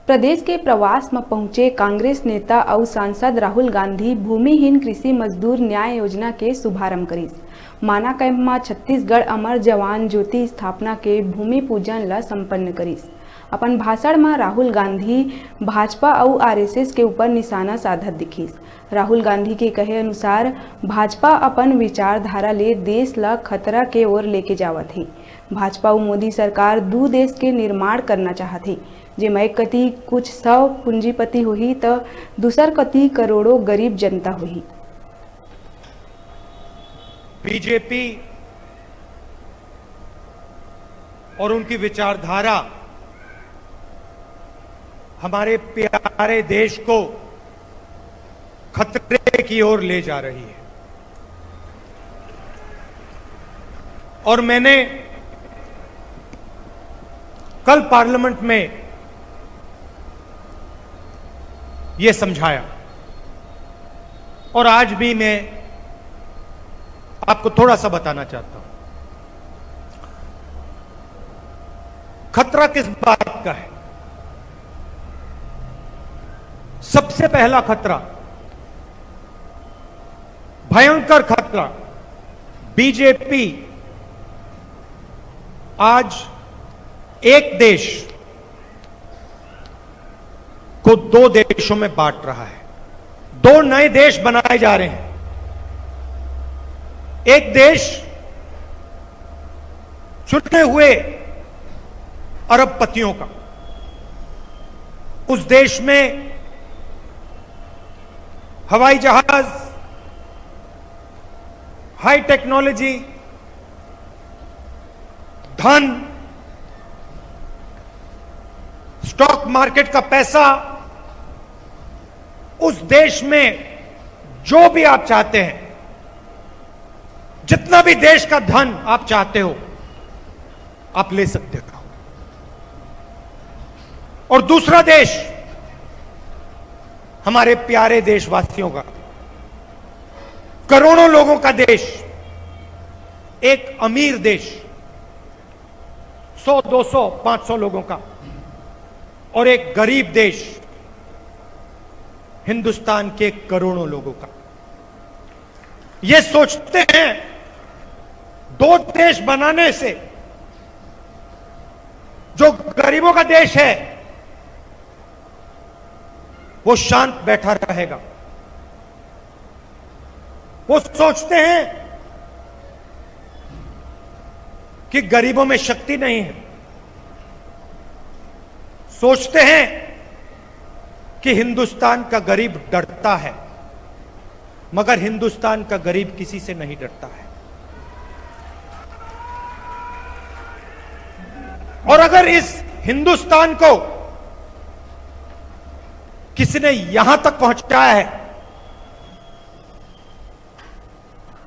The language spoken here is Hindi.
प्रदेश के प्रवास में पहुंचे कांग्रेस नेता और सांसद राहुल गांधी भूमिहीन कृषि मजदूर न्याय योजना के शुभारंभ करीस। माना कैंप में छत्तीसगढ़ अमर जवान ज्योति स्थापना के भूमि पूजन ला संपन्न करीस। अपन भाषण में राहुल गांधी भाजपा और आरएसएस के ऊपर निशाना साधत दिखीस। राहुल गांधी के कहे अनुसार भाजपा अपन विचारधारा ले देश ला खतरा के ओर लेके जावत है। भाजपा और मोदी सरकार दो देश के निर्माण करना चाहत है, जेमा एक कति कुछ 100 पूंजीपति होही तो दूसर कति करोड़ों गरीब जनता होही। बीजेपी और उनकी विचारधारा हमारे प्यारे देश को खतरे की ओर ले जा रही है। और मैंने कल पार्लियामेंट में यह समझाया और आज भी मैं आपको थोड़ा सा बताना चाहता हूं। खतरा किस बात का है? सबसे पहला खतरा, भयंकर खतरा, बीजेपी आज एक देश को 2 देशों में बांट रहा है। 2 नए देश बनाए जा रहे हैं। एक देश चुने हुए अरबपतियों का, उस देश में हवाई जहाज, हाई टेक्नोलॉजी, धन, स्टॉक मार्केट का पैसा, उस देश में जो भी आप चाहते हैं, जितना भी देश का धन आप चाहते हो, आप ले सकते हो। और दूसरा देश हमारे प्यारे देशवासियों का, करोड़ों लोगों का देश, एक अमीर देश, 100, 200, 500 लोगों का, और एक गरीब देश, हिंदुस्तान के करोड़ों लोगों का। ये सोचते हैं 2 देश बनाने से जो गरीबों का देश है वो शांत बैठा रहेगा। वो सोचते हैं कि गरीबों में शक्ति नहीं है। सोचते हैं कि हिंदुस्तान का गरीब डरता है, मगर हिंदुस्तान का गरीब किसी से नहीं डरता है। और अगर इस हिंदुस्तान को किसी ने यहां तक पहुंचाया है